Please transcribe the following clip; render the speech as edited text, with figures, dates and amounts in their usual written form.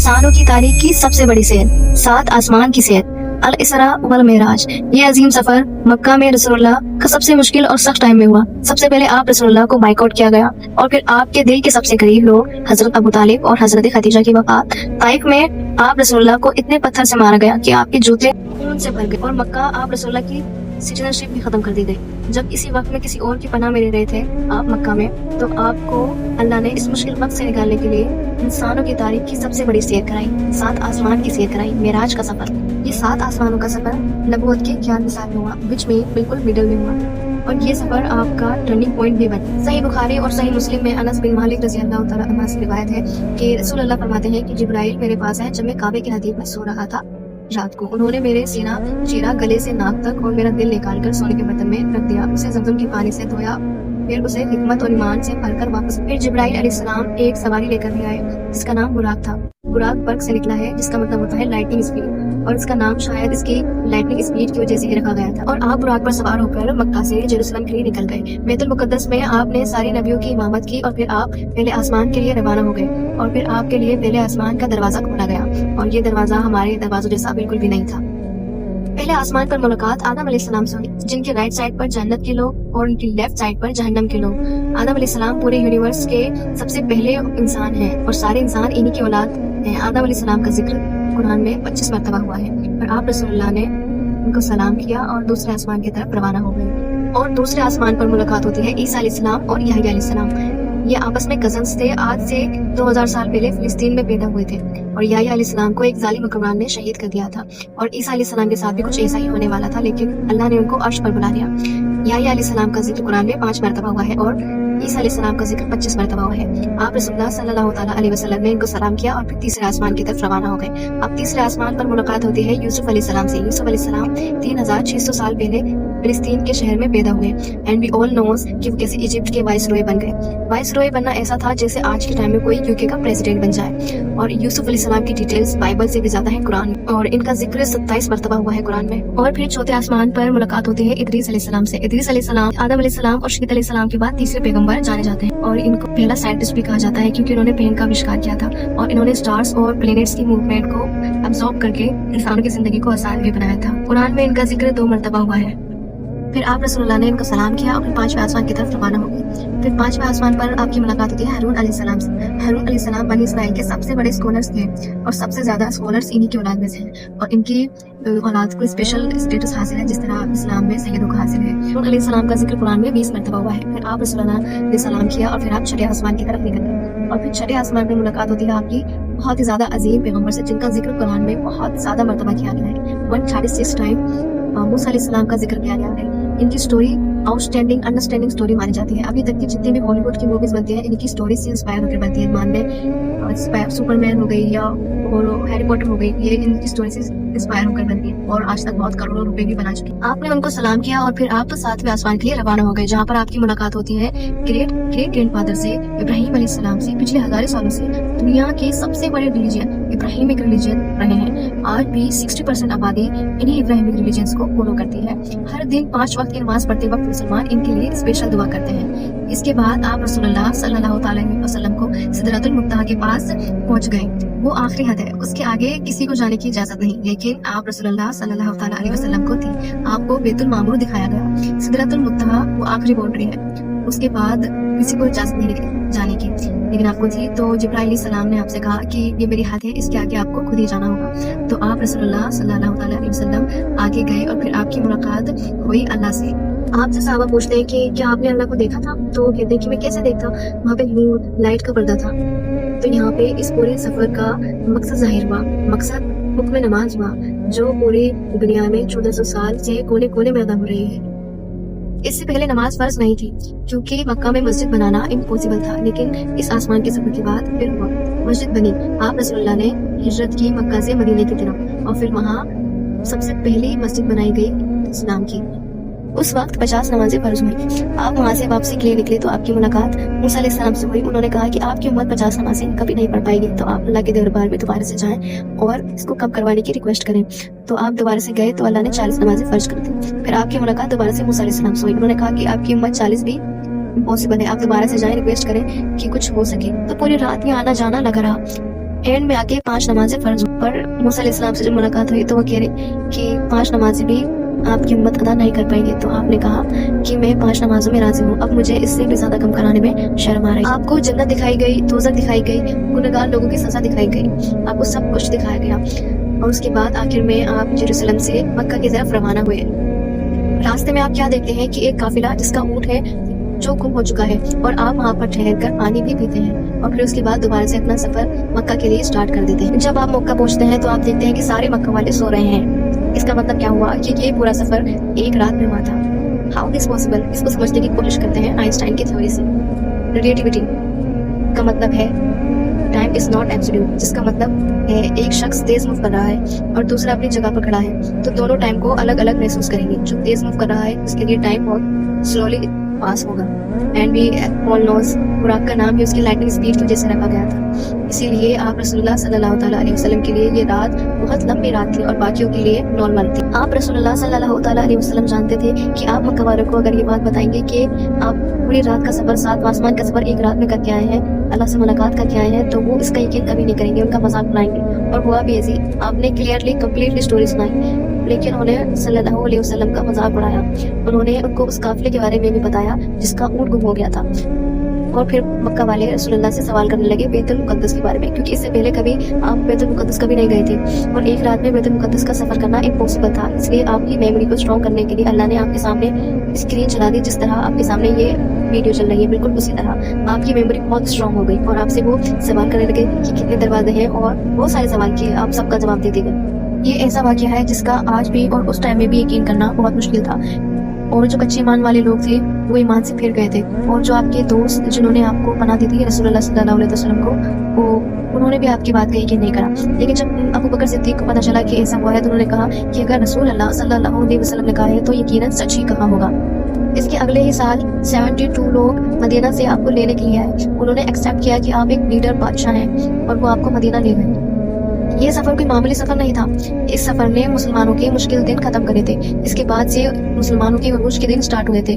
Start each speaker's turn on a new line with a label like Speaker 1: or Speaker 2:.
Speaker 1: इंसानों की तारीख की सबसे बड़ी सैर, 7 आसमान की सैर, अल इसरा वल मेराज। ये अजीम सफर मक्का में रसूलुल्लाह का सबसे मुश्किल और सख्त टाइम में हुआ। सबसे पहले आप रसूलुल्लाह को बाइकआउट किया गया और फिर आपके दिल के सबसे करीब लोग हजरत अबू तालिब और हजरत खदीजा की वफात। ताइफ में आप रसूलुल्लाह को इतने पत्थर से मारा गया कि आपके जूते खून से भर गए और मक्का आप रसूलुल्लाह की सिटीजनशिप भी खत्म कर दी गई। जब इसी वक्त में किसी और की पनाह में रह रहे थे आप मक्का में, तो आपको अल्लाह ने इस मुश्किल वक्त से निकालने के लिए इंसानों की तारीख की सबसे बड़ी सैर कराई, 7 आसमान की सैर कराई, मेराज का सफर। ये 7 आसमानों का सफर नबूवत के 11वें साल में हुआ, बीच में बिल्कुल मिडल में हुआ, और ये सफर आपका टर्निंग पॉइंट भी बना। सही बुखारी और सही मुस्लिम में अनस बिन मालिक रज़ी अल्लाह तआला अन्हु से रिवायत है कि रसूलुल्लाह फरमाते हैं कि जिब्राइल मेरे पास है जब मैं काबे की हदीक़ में सो रहा था रात को। उन्होंने मेरे सीना चीरा गले से नाक तक और मेरा दिल निकाल कर सोने के बर्तन में रख दिया, उसे ज़मज़म के पानी से धोया, फिर उसे हिकमत और ईमान से भरकर वापस। फिर जिब्राइल अलैहिस्सलाम एक सवारी लेकर भी आए जिसका नाम बुराक था। बुराक बर्क से निकला है जिसका मतलब होता है लाइटनिंग स्पीड, और इसका नाम शायद इसकी लाइटनिंग स्पीड की वजह से ही रखा गया था। और आप बुराक पर सवार होकर मक्का से जेरूसलम के लिए निकल गए। बैतुल मुकद्दस में आपने सारी नबियों की इमामत की और फिर आप पहले आसमान के लिए रवाना हो गए, और फिर आपके लिए पहले आसमान का दरवाजा खोला गया, और ये दरवाजा हमारे दरवाजों जैसा बिल्कुल भी नहीं था। पहले आसमान पर मुलाकात आदम अलैहिस्सलाम से हुई, जिनके राइट साइड पर जन्नत के लोग और उनकी लेफ्ट साइड पर जहन्नम के लोग। आदम अलैहिस्सलाम पूरे यूनिवर्स के सबसे पहले इंसान हैं और सारे इंसान इन्हीं की औलाद हैं। आदम अलैहिस्सलाम का जिक्र कुरान में 25 मरतबा हुआ है, और आप रसूलुल्लाह ने उनको सलाम किया और दूसरे आसमान की तरफ रवाना हो गए। और दूसरे आसमान पर मुलाकात होती है ईसा अलैहिस्सलाम और यहया अलैहिस्सलाम। ये आपस में कजन्स थे, आज से 2000 साल पहले फिलिस्तीन में पैदा हुए थे, और यहया अलैहिस्सलाम को एक जालिम हुक्मरान ने शहीद कर दिया था। और ईसा अलैहिस्सलाम के साथ भी कुछ ऐसा ही होने वाला था, लेकिन अल्लाह ने उनको अर्श पर बुला लिया। यहया अलैहिस्सलाम का जिक्र कुरान में 5 मरतबा हुआ है और ईसा अलैहिस्सलाम का जिक्र 25 मरतबा हुआ है। आप रसूलुल्लाह सल्लल्लाहु तआला अलैहि वसल्लम ने इनको सलाम किया और फिर तीसरे आसमान की तरफ रवाना हो गए। अब तीसरे आसमान पर मुलाकात होती है यूसुफ अलैहिस्सलाम से। यूसुफ अलैहिस्सलाम 3600 साल पहले फिलिस्तीन के शहर में पैदा हुए, एंड वी ऑल नोज कि वो कैसे इजिप्ट के वाइसरॉय बन गए। वाइसरॉय बनना ऐसा था जैसे आज के टाइम में कोई यूके का प्रेसिडेंट बन जाए। और यूसुफ अलैहिस्सलाम की डिटेल्स बाइबल से भी ज्यादा है कुरान में, और इनका जिक्र 27 मरतबा हुआ है कुरान में। और फिर चौथे आसमान पर मुलाकात होती है इदरीस अलैहिस्सलाम से। इदरीस अलैहिस्सलाम आदम अलैहिस्सलाम और शीत अलैहिस्सलाम के बाद तीसरे पैगंबर जाने जाते हैं, और इनको पहला साइंटिस्ट भी कहा जाता है क्योंकि इन्होंने पेन का आविष्कार किया था, और इन्होंने स्टार्स और प्लैनेट्स की मूवमेंट को अब्सॉर्ब करके इंसानों की जिंदगी को आसान भी बनाया था। कुरान में इनका जिक्र 2 मरतबा हुआ है। फिर आप रसूलुल्लाह ने इनको सलाम किया और फिर 5वें आसमान की तरफ रवाना हो गए। फिर 5वें आसमान पर आपकी मुलाकात होती है हारून अलैहिस्सलाम से। हारून अलैहिस्सलाम बनी इसराइल के सबसे बड़े स्कॉलर्स थे, और सबसे ज्यादा स्कॉलर्स इन्हीं की औलाद में से हैं, और इनकी औलाद को स्पेशल स्टेटस हासिल है जिस तरह इस्लाम में सैयदों को हासिल है। हारून अलैहिस्सलाम का जिक्र कुरान में 20 मरतबा हुआ है। फिर आप रसूलुल्लाह ने सलाम किया और फिर आप छठे आसमान की तरफ निकल गए, और फिर छठे आसमान पर मुलाकात होती है आपकी बहुत ही ज्यादा अजीम पैगंबर से, जिनका जिक्र कुरान में बहुत ज्यादा मरतबा किया गया है। 136 टाइम मूसा अलैहिस्सलाम का जिक्र किया गया है। इनकी स्टोरी आउटस्टैंडिंग अंडरस्टैंडिंग स्टोरी मानी जाती है। अभी तक की जितनी भी हॉलीवुड की मूवीज बनती हैं इनकी स्टोरी से इंस्पायर होकर बनती है। मान लें सुपरमैन हो गई या हैरी पॉटर हो गई, ये इनकी स्टोरी से इंस्पायर होकर बनती है, और आज तक बहुत करोड़ों रुपए भी बना चुकी है। आपने उनको सलाम किया और फिर आप 7वें आसमान के लिए रवाना हो गए, जहाँ पर आपकी मुलाकात होती है ग्रेट ग्रैंडफादर से, इब्राहिम अलैहिस्सलाम से। पिछले हजारों सालों से दुनिया के सबसे बड़े रिलीजन इब्राहिमिक रिलीजन रहे हैं। आज भी 60% आबादी इन्हीं इब्राहिमिक रिलीजन्स को फॉलो करती है। हर दिन 5 वक्त की नमाज पढ़ते वक्त मुसलमान इनके लिए स्पेशल दुआ करते हैं। इसके बाद आप रसूलुल्लाह सल्लल्लाहु अलैहि वसल्लम को सिदरतुल मुंतहा के पास पहुंच गए। वो आखिरी हद है, उसके आगे किसी को जाने की इजाजत नहीं, लेकिन आप रसूलुल्लाह सल्लल्लाहु अलैहि वसल्लम को थी। आपको बैतुल मामूर दिखाया गया। सिदरतुल मुंतहा वो आखिरी बाउंड्री है, उसके बाद किसी को इजाजत नहीं जाने की, लेकिन आपको थी। तो जिब्राइल सलाम ने आपसे कहा कि ये मेरी हद है, इसके आगे आपको खुद ही जाना होगा। तो आप रसूलुल्लाह सल्लल्लाहु अलैहि वसल्लम आगे गए और फिर आपकी मुलाकात हुई अल्लाह से। आपसे सहाबा पूछते हैं कि क्या आपने अल्लाह को देखा था? तो कहते हैं कि मैं कैसे देखता, वहाँ पे नूर लाइट का पर्दा था। तो यहाँ पे इस पूरे सफर का मकसद जाहिर हुआ। मकसद हुक्म नमाज हुआ, जो पूरी दुनिया में 1400 साल से कोने कोने में अदा हो रही है। इससे पहले नमाज फर्ज नहीं थी क्योंकि मक्का में मस्जिद बनाना इम्पॉसिबल था, लेकिन इस आसमान के सफर के बाद फिर हुआ, मस्जिद बनी। आप रसूलुल्लाह ने हिजरत की मक्का से मदीने की तरफ, और फिर वहाँ सबसे पहली मस्जिद बनाई गई इस्लाम की। उस वक्त 50 नमाजें फर्ज हुई। आप वहाँ से वापसी के लिए निकले तो आपकी मुलाकात मूसा अलैहिस्सलाम से हुई। उन्होंने कहा कि आपकी उम्मत 50 नमाजें कभी नहीं पढ़ पाएगी, तो आप अल्लाह के दरबार में दोबारा से जाएं और इसको कम करवाने की रिक्वेस्ट करें। तो आप दोबारा से गए तो अल्लाह ने 40 नमाजें फर्ज कर दी। फिर आपकी मुलाकात दोबारा से मूसा अलैहिस्सलाम से हुई। उन्होंने कहा कि आपकी उम्मत 40 भी इम्पॉसिबल है, आप दोबारा से जाएं, रिक्वेस्ट करें कि कुछ हो सके। तो पूरी रात में आना जाना लगा रहा। एंड में आके 5 नमाजें फर्ज पर मूसा अलैहिस्सलाम से जब मुलाकात हुई तो वो कह रहे कि 5 नमाजें भी आपकी उम्मत अदा नहीं कर पाएंगे। तो आपने कहा कि मैं 5 नमाजों में राजी हूँ, अब मुझे इससे भी ज्यादा कम कराने में शर्म आ रही। आपको जन्नत दिखाई गई, दोज़ख दिखाई गई, गुनहगार लोगों की सजा दिखाई गई, आपको सब कुछ दिखाया गया। और उसके बाद आखिर में आप यरूशलेम से मक्का की तरफ रवाना हुए। रास्ते में आप क्या देखते हैं कि एक काफिला जिसका ऊंट है जो गुम हो चुका है, और आप वहाँ पर ठहरकर पानी भी पीते हैं और फिर उसके बाद दोबारा से अपना सफर मक्का के लिए स्टार्ट कर देते हैं। जब आप मक्का पहुँचते हैं तो आप देखते हैं कि सारे मक्का वाले सो रहे हैं। इसका मतलब क्या हुआ कि ये पूरा सफर एक रात में हुआ था। How is possible? इसको समझने की कोशिश करते हैं आइंस्टाइन की थ्योरी से। रिलेटिविटी का मतलब है टाइम इज नॉट एब्सोल्यूट, जिसका मतलब है एक शख्स तेज मूव कर रहा है और दूसरा अपनी जगह पर खड़ा है, तो दोनों टाइम को अलग अलग महसूस करेंगे। जो तेज मूव कर रहा है उसके लिए टाइम बहुत स्लोली पास होगा। एंड वी ऑल नोस बुराक का नाम ही उसकी लाइटनिंग स्पीड की वजह से रखा गया था। इसीलिए आप रसूलुल्लाह सल्लल्लाहु अलैहि वसल्लम के लिए ये रात बहुत लंबी रात थी और बाकियों के लिए नॉर्मल थी। आप रसूलुल्लाह सल्लल्लाहु अलैहि वसल्लम जानते थे कि आप मक्का वालों को अगर ये बात बताएंगे कि आप पूरी रात का सफर, 7 आसमान का सफर एक रात में करके आए हैं, अल्लाह से मुलाकात करके आए हैं, तो वो इसका यकीन कभी नहीं करेंगे, उनका मजाक बनाएंगे। और हुआ भी ऐसी, आपने क्लियरली कंप्लीटली स्टोरी सुनाई, लेकिन उन्हें सल्लल्लाहु अलैहि वसल्लम का मजाक उड़ाया। उन्होंने उनको उस काफिले के बारे में भी बताया जिसका ऊंट गुम हो गया था। और फिर मक्का वाले रसूलुल्लाह से सवाल करने लगे बैतुल मुकद्दस के बारे में, क्योंकि इससे पहले कभी आप बैतुल मुकद्दस कभी नहीं गए थे और एक रात में बैतुल मुकद्दस का सफर करना इम्पॉसिबल था। इसलिए आपकी मेमोरी को स्ट्रॉन्ग करने के लिए अल्लाह ने आपके सामने स्क्रीन चला दी। जिस तरह आपके सामने ये वीडियो चल रही है, बिल्कुल उसी तरह आपकी मेमोरी बहुत स्ट्रॉन्ग हो गई और आपसे वो सवाल करने लगे कि कितने दरवाजे हैं, और बहुत सारे सवाल किए, आप सबका जवाब दे गए। ये ऐसा वाक़या है जिसका आज भी और उस टाइम में भी यकीन करना बहुत मुश्किल था। और जो कच्चे ईमान वाले लोग थे वो ईमान से फिर गए थे, और जो आपके दोस्त जिन्होंने आपको पनाह दी थी रसूलुल्लाह सल्लल्लाहु अलैहि वसल्लम को, वो उन्होंने भी आपकी बात कही कि नहीं करा। लेकिन जब अबू बकर सिद्दीक को पता चला कि ऐसा हुआ है तो उन्होंने कहा कि अगर रसूलुल्लाह सल्लल्लाहु अलैहि वसल्लम ने कहा है तो यकीनन सच ही कहा होगा। इसके अगले ही साल 72 लोग मदीना से आपको लेने के लिए आए। उन्होंने एक्सेप्ट किया कि आप एक लीडर बादशाह हैं और वो आपको मदीना ले गए। ये सफर कोई मामूली सफर नहीं था। इस सफर ने मुसलमानों के मुश्किल दिन खत्म करे थे। इसके बाद से मुसलमानों के उरूज के दिन स्टार्ट हुए थे।